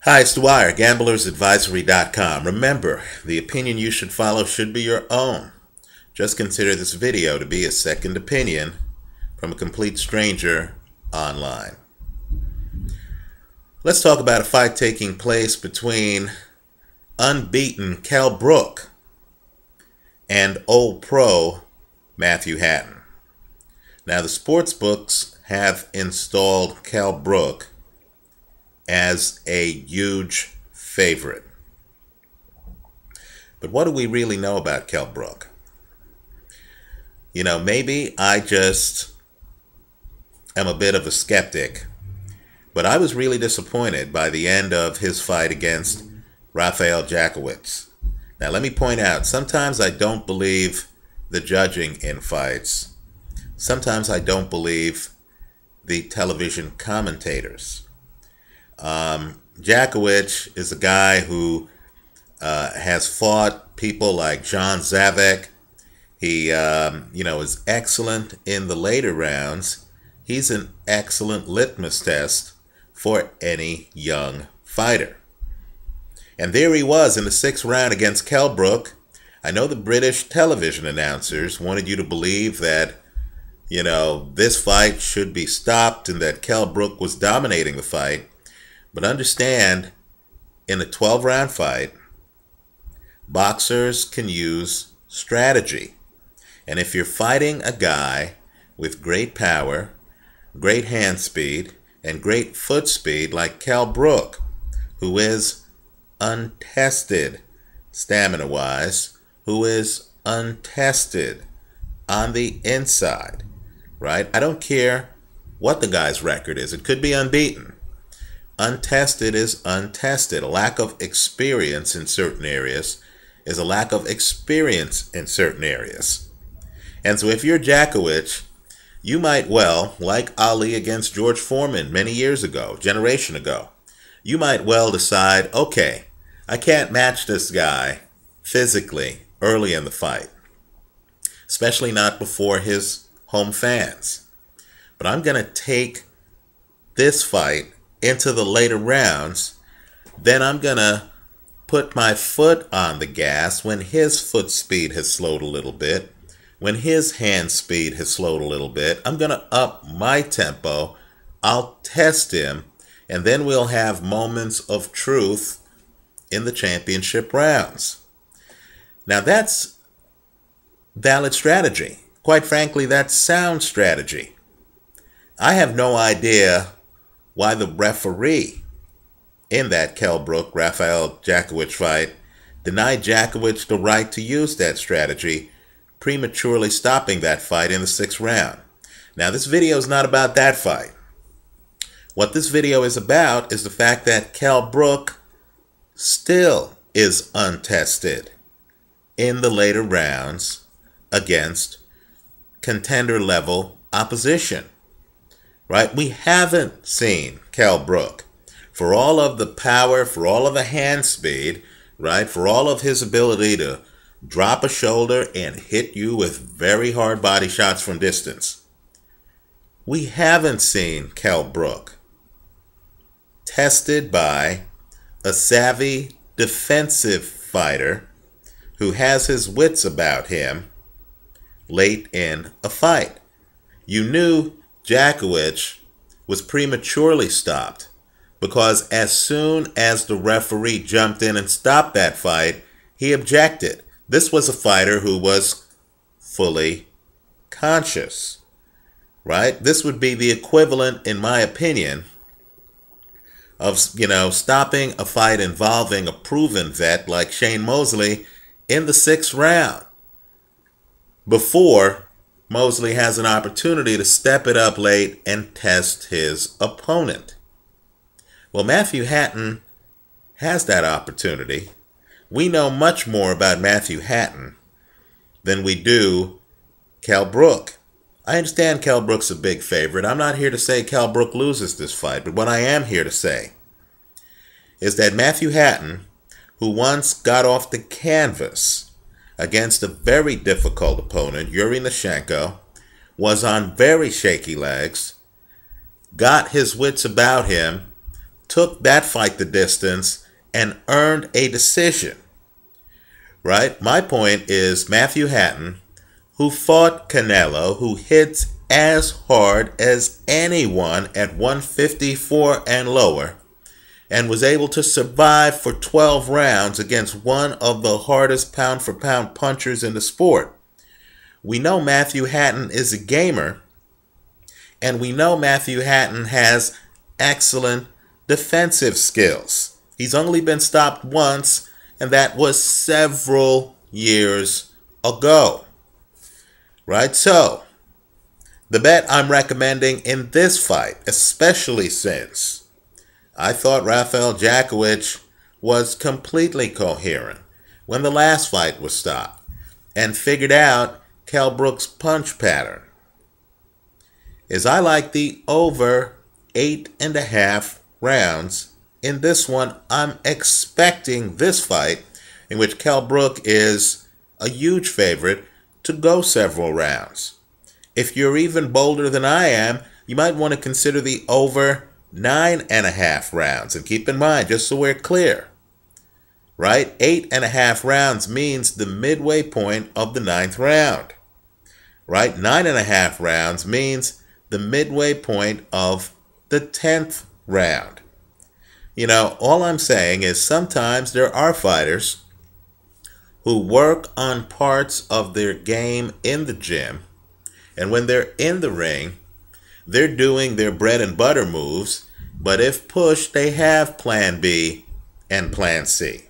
Hi, it's Dwyer, gamblersadvisory.com. Remember, the opinion you should follow should be your own. Just consider this video to be a second opinion from a complete stranger online. Let's talk about a fight taking place between unbeaten Kell Brook and old pro Matthew Hatton. Now, the sports books have installed Kell Brook as a huge favorite. But what do we really know about Kell Brook? You know, maybe I just am a bit of a skeptic, but I was really disappointed by the end of his fight against Rafael Jakowicz. Now, let me point out, sometimes I don't believe the judging in fights. Sometimes I don't believe the television commentators. Jakowicz is a guy who has fought people like John Zavek. He, is excellent in the later rounds. He's an excellent litmus test for any young fighter. And there he was in the 6th round against Kell Brook. I know the British television announcers wanted you to believe that, this fight should be stopped and that Kell Brook was dominating the fight. But understand, in a 12-round fight, boxers can use strategy. And if you're fighting a guy with great power, great hand speed, and great foot speed like Kell Brook, who is untested stamina-wise, who is untested on the inside, right? I don't care what the guy's record is. It could be unbeaten. Untested is untested. A lack of experience in certain areas is a lack of experience in certain areas. And so if you're Jakowicz, you might well, like Ali against George Foreman many years ago, generation ago, you might well decide, okay, I can't match this guy physically early in the fight, especially not before his home fans. But I'm going to take this fight into the later rounds, then I'm going to put my foot on the gas when his foot speed has slowed a little bit, when his hand speed has slowed a little bit. I'm going to up my tempo. I'll test him, and then we'll have moments of truth in the championship rounds. Now, that's valid strategy. Quite frankly, that's sound strategy. I have no idea why the referee in that Kell Brook Rafael Jakowicz fight denied Jakowicz the right to use that strategy, prematurely stopping that fight in the 6th round. Now, this video is not about that fight. What this video is about is the fact that Kell Brook still is untested in the later rounds against contender-level opposition. Right? We haven't seen Kell Brook, for all of the power, for all of the hand speed, right? For all of his ability to drop a shoulder and hit you with very hard body shots from distance. We haven't seen Kell Brook tested by a savvy defensive fighter who has his wits about him late in a fight. You knew Jakowicz was prematurely stopped because as soon as the referee jumped in and stopped that fight, he objected. This was a fighter who was fully conscious, right? This would be the equivalent, in my opinion, of, stopping a fight involving a proven vet like Shane Mosley in the 6th round before Mosley has an opportunity to step it up late and test his opponent. Well, Matthew Hatton has that opportunity. We know much more about Matthew Hatton than we do Kell Brook. I understand Kell Brook's a big favorite. I'm not here to say Kell Brook loses this fight, but what I am here to say is that Matthew Hatton, who once got off the canvas against a very difficult opponent, Yuri Nishenko, was on very shaky legs, got his wits about him, took that fight the distance and earned a decision, right? My point is Matthew Hatton, who fought Canelo, who hits as hard as anyone at 154 and lower, and was able to survive for 12 rounds against one of the hardest pound-for-pound punchers in the sport. We know Matthew Hatton is a gamer, and we know Matthew Hatton has excellent defensive skills. He's only been stopped once, and that was several years ago. Right? So, the bet I'm recommending in this fight, especially since I thought Rafael Jackowicz was completely coherent when the last fight was stopped and figured out Kell Brook's punch pattern, is I like the over 8.5 rounds. In this one, I'm expecting this fight, in which Kell Brook is a huge favorite, to go several rounds. If you're even bolder than I am, you might want to consider the over 9.5 rounds. And keep in mind, just so we're clear, right? 8.5 rounds means the midway point of the 9th round, right? 9.5 rounds means the midway point of the 10th round. You know, all I'm saying is sometimes there are fighters who work on parts of their game in the gym, and when they're in the ring, they're doing their bread and butter moves, but if pushed, they have plan B and plan C.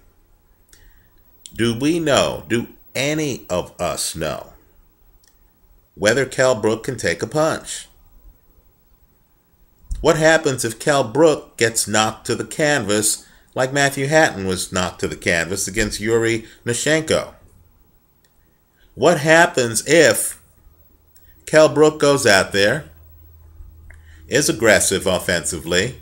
Do we know, do any of us know, whether Kell Brook can take a punch? What happens if Kell Brook gets knocked to the canvas like Matthew Hatton was knocked to the canvas against Yuri Nishenko? What happens if Kell Brook goes out there, is aggressive offensively,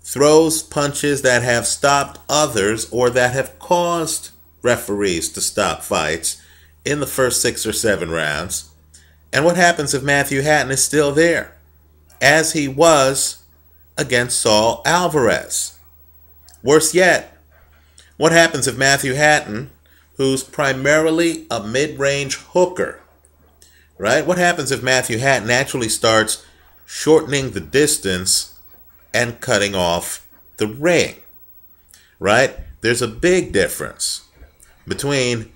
throws punches that have stopped others or that have caused referees to stop fights in the first 6 or 7 rounds? And what happens if Matthew Hatton is still there, as he was against Saul Alvarez? Worse yet, what happens if Matthew Hatton, who's primarily a mid-range hooker, right? What happens if Matthew Hatton actually starts shortening the distance and cutting off the ring, right? There's a big difference between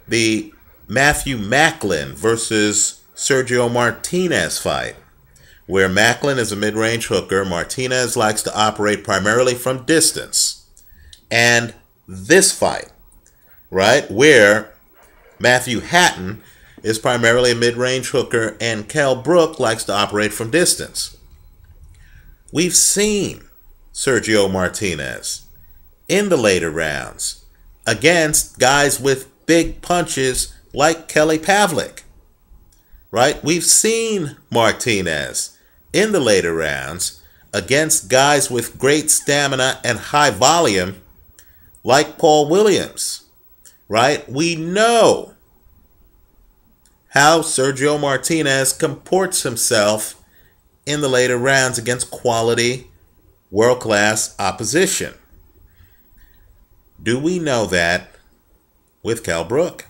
the Matthew Macklin versus Sergio Martinez fight, where Macklin is a mid-range hooker, Martinez likes to operate primarily from distance, and this fight, right, where Matthew Hatton is primarily a mid-range hooker and Kell Brook likes to operate from distance. We've seen Sergio Martinez in the later rounds against guys with big punches like Kelly Pavlik, right? We've seen Martinez in the later rounds against guys with great stamina and high volume like Paul Williams, right? We know how Sergio Martinez comports himself in the later rounds against quality, world-class opposition. Do we know that with Kell Brook?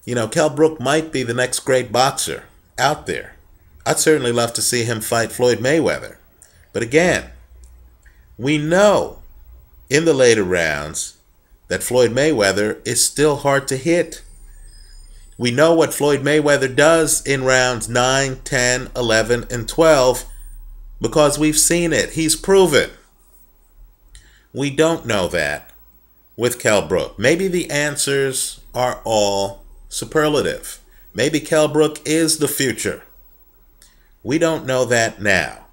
You know, Kell Brook might be the next great boxer out there. I'd certainly love to see him fight Floyd Mayweather. But again, we know in the later rounds that Floyd Mayweather is still hard to hit. We know what Floyd Mayweather does in rounds 9, 10, 11, and 12 because we've seen it. He's proven. We don't know that with Kell Brook. Maybe the answers are all superlative. Maybe Kell Brook is the future. We don't know that now.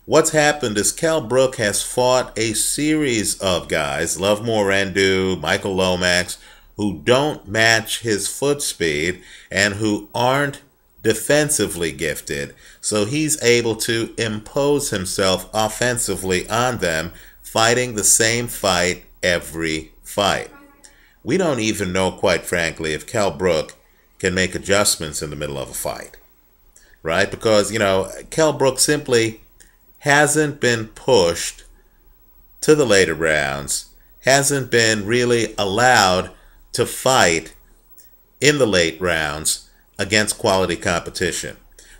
What's happened is Kell Brook has fought a series of guys, Lovemore Rendu, Michael Lomax, who don't match his foot speed and who aren't defensively gifted. So he's able to impose himself offensively on them, fighting the same fight every fight. We don't even know, quite frankly, if Kell Brook can make adjustments in the middle of a fight, right? Because, you know, Kell Brook simply hasn't been pushed to the later rounds, hasn't been really allowed to fight in the late rounds against quality competition.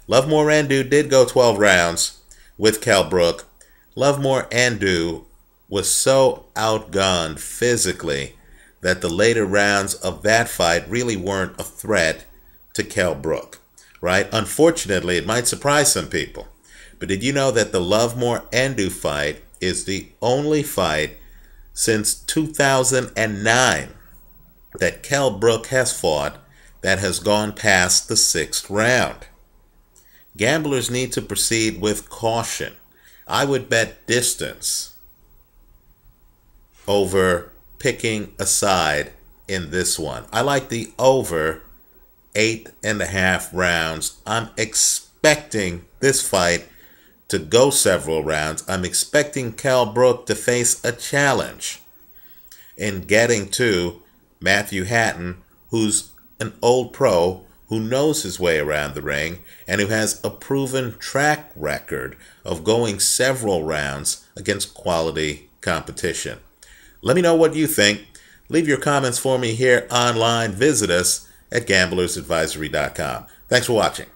Lovemore Ndu did go 12 rounds with Kell Brook. Lovemore Ndu was so outgunned physically that the later rounds of that fight really weren't a threat to Kell Brook, right? Unfortunately, it might surprise some people, but did you know that the Lovemore Ndu fight is the only fight since 2009 that Kell Brook has fought that has gone past the 6th round? Gamblers need to proceed with caution. I would bet distance over picking a side in this one. I like the over 8.5 rounds. I'm expecting this fight to go several rounds. I'm expecting Kell Brook to face a challenge in getting to Matthew Hatton, who's an old pro who knows his way around the ring and who has a proven track record of going several rounds against quality competition. Let me know what you think. Leave your comments for me here online. Visit us at gamblersadvisory.com. Thanks for watching.